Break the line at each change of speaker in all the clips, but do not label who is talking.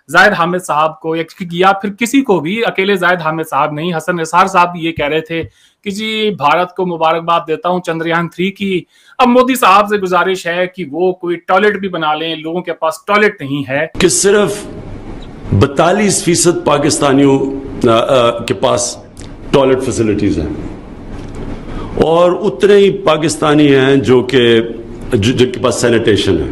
जाहिद हामिद साहब को या फिर किसी को भी, अकेले जाहिद हामिद साहब नहीं, हसन निसार साहब भी ये कह रहे थे कि जी भारत को मुबारकबाद देता हूं चंद्रयान-3 की। अब मोदी साहब से गुजारिश है कि वो कोई टॉयलेट भी बना लें, लोगों के पास टॉयलेट नहीं है।
कि सिर्फ 42% पाकिस्तानियों के पास टॉयलेट फैसिलिटीज हैं और उतने ही पाकिस्तानी हैं जिनके पास सैनिटेशन है।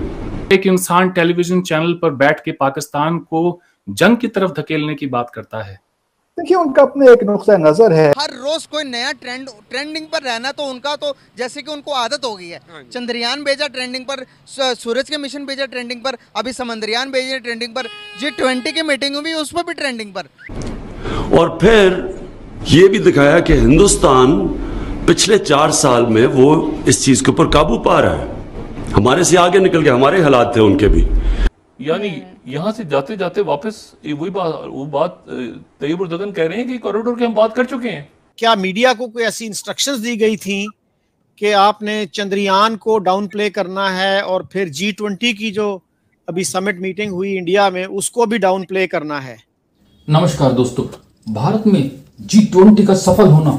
एक इंसान टेलीविजन चैनल पर बैठ के पाकिस्तान को जंग की तरफ धकेलने की बात करता है।
देखिए, उनका अपने एक नुक्ता नजर है।
हर रोज कोई नया ट्रेंडिंग पर रहना, तो उनका तो जैसे कि उनको आदत हो गई है। चंद्रयान भेजा ट्रेंडिंग पर, सूरज के मिशन भेजा ट्रेंडिंग पर, अभी समंदरयान भेजे ट्रेंडिंग पर, G20 की मीटिंग हुई उस पर भी ट्रेंडिंग पर।
और फिर ये भी दिखाया कि हिंदुस्तान पिछले 4 साल में वो इस चीज के ऊपर काबू पा रहा है। हमारे से आगे निकल के हमारे हालात थे उनके भी।
यानी यहाँ से जाते जाते वापस वो बात तैयब उर्दगन कह रहे हैं कि कॉरिडोर की हम बात कर चुके हैं।
क्या मीडिया को कोई ऐसी इंस्ट्रक्शंस दी गई थी कि आपने चंद्रयान को डाउन प्ले करना है और फिर G20 की जो अभी समिट मीटिंग हुई इंडिया में उसको भी डाउन प्ले करना है?
नमस्कार दोस्तों, भारत में G20 का सफल होना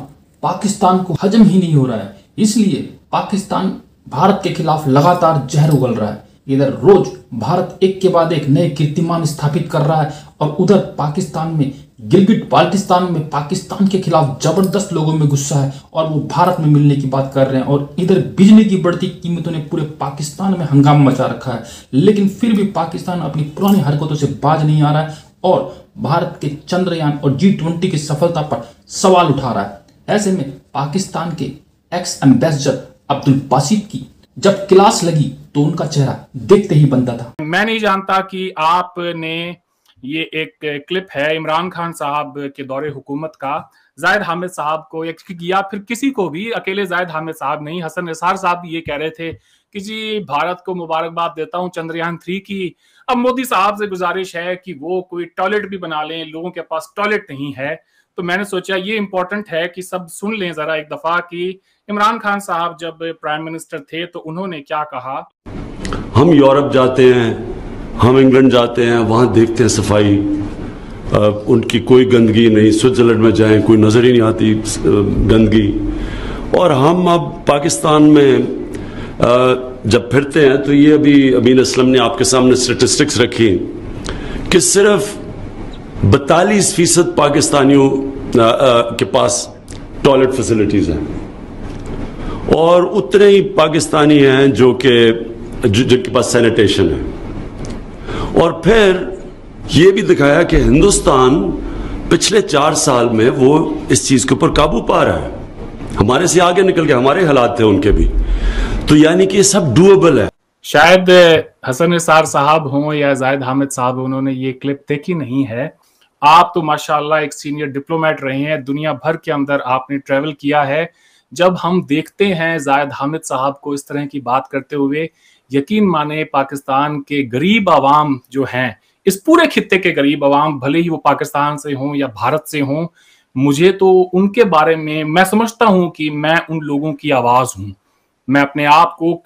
पाकिस्तान को हजम ही नहीं हो रहा है, इसलिए पाकिस्तान भारत के खिलाफ लगातार जहर उगल रहा है। इधर रोज भारत एक के बाद एक नए कीर्तिमान स्थापित कर रहा है और उधर पाकिस्तान में गिलगिट बाल्टिस्तान में पाकिस्तान के खिलाफ जबरदस्त लोगों में गुस्सा है और वो भारत में मिलने की बात कर रहे हैं। और इधर बिजली की बढ़ती कीमतों ने पूरे पाकिस्तान में हंगामा मचा रखा है, लेकिन फिर भी पाकिस्तान अपनी पुरानी हरकतों से बाज नहीं आ रहा है और भारत के चंद्रयान और G20 की सफलता पर सवाल उठा रहा है। ऐसे में पाकिस्तान के एक्स एम्बेसडर अब्दुल बासित की जब क्लास लगी तो उनका चेहरा देखते ही बनता था।
मैं नहीं जानता कि आपने ये एक क्लिप है इमरान खान साहब के दौरे हुकूमत का, जाहिद हामिद साहब को या फिर किसी को भी, अकेले जाहिद हामिद साहब नहीं, हसन निसार साहब भी ये कह रहे थे कि जी भारत को मुबारकबाद देता हूं चंद्रयान-3 की। अब मोदी साहब से गुजारिश है कि वो कोई टॉयलेट भी बना लें, लोगों के पास टॉयलेट नहीं है। तो मैंने सोचा ये इंपॉर्टेंट है कि सब सुन लें जरा एक दफा कि इमरान खान साहब जब प्राइम मिनिस्टर थे तो उन्होंने क्या कहा।
हम यूरोप जाते हैं, हम इंग्लैंड जाते हैं, वहां देखते हैं सफाई, उनकी कोई गंदगी नहीं। स्विट्जरलैंड में जाएं, कोई नजर ही नहीं आती गंदगी। और हम अब पाकिस्तान में जब फिरते हैं तो ये अभी अमीन असलम ने आपके सामने स्टेटिस्टिक्स रखी कि सिर्फ 42% पाकिस्तानियों के पास टॉयलेट फैसिलिटीज हैं और उतने ही पाकिस्तानी हैं जिनके पास सैनिटेशन है। और फिर ये भी दिखाया कि हिंदुस्तान पिछले 4 साल में वो इस चीज के ऊपर काबू पा रहा है। हमारे से आगे निकल के हमारे हालात थे उनके भी। तो यानी कि ये सब डूएबल है।
शायद हसन निसार साहब हों या जाहिद हामिद साहब, उन्होंने ये क्लिप देखी नहीं है। आप तो माशाल्लाह एक सीनियर डिप्लोमेट रहे हैं, दुनिया भर के अंदर आपने ट्रैवल किया है। जब हम देखते हैं जाहिद हामिद साहब को इस तरह की बात करते हुए, यकीन माने पाकिस्तान के गरीब आवाम जो हैं, इस पूरे खित्ते के गरीब आवाम, भले ही वो पाकिस्तान से हों या भारत से हों, मुझे तो उनके बारे में, मैं समझता हूं कि मैं उन लोगों की आवाज हूं। मैं अपने आप को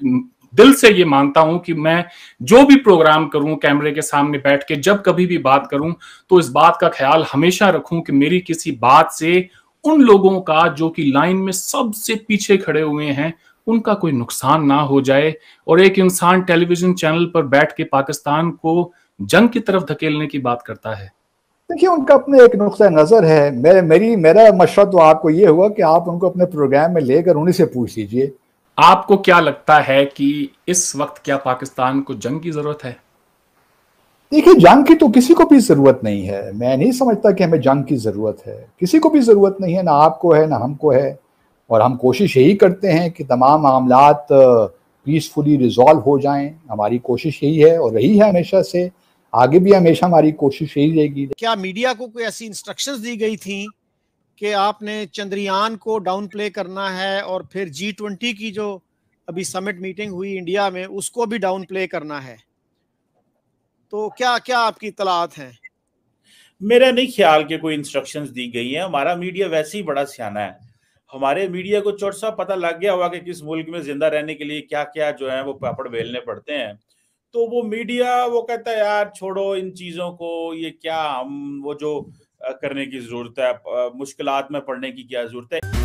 दिल से ये मानता हूं कि मैं जो भी प्रोग्राम करूं, कैमरे के सामने बैठ के जब कभी भी बात करूं, तो इस बात का ख्याल हमेशा रखूं कि मेरी किसी बात से उन लोगों का जो कि लाइन में सबसे पीछे खड़े हुए हैं, उनका कोई नुकसान ना हो जाए। और एक इंसान टेलीविजन चैनल पर बैठ के पाकिस्तान को जंग की तरफ धकेलने की बात करता है।
देखिए, उनका अपने एक नुक्ता नजर है। मेरा मशवरा तो आपको ये हुआ कि आप उनको अपने प्रोग्राम में लेकर उन्हीं से पूछ लीजिए।
आपको क्या लगता है कि इस वक्त क्या पाकिस्तान को जंग की जरूरत है?
देखिए, जंग की तो किसी को भी जरूरत नहीं है। मैं नहीं समझता कि हमें जंग की जरूरत है, किसी को भी जरूरत नहीं है, ना आपको है ना हमको है। और हम कोशिश यही करते हैं कि तमाम मामलात पीसफुली रिजॉल्व हो जाएं। हमारी कोशिश यही है और रही है हमेशा से, आगे भी हमेशा हमारी कोशिश यही रहेगी।
क्या मीडिया को कोई ऐसी इंस्ट्रक्शंस दी गई थी कि आपने चंद्रयान को डाउन प्ले करना है और फिर G20 की जो अभी समिट मीटिंग हुई इंडिया में उसको भी डाउन प्ले करना है? तो क्या क्या आपकी इत्तलात हैं?
मेरा नहीं ख्याल कि कोई इंस्ट्रक्शंस दी गई हैं। हमारा मीडिया वैसे ही बड़ा सियाना है। हमारे मीडिया को चौट सा पता लग गया होगा कि किस मुल्क में जिंदा रहने के लिए क्या क्या जो है वो पापड़ बेलने पड़ते हैं। तो वो मीडिया वो कहता है यार छोड़ो इन चीजों को, ये क्या हम वो जो करने की जरूरत है, मुश्किलात में पड़ने की क्या जरूरत है।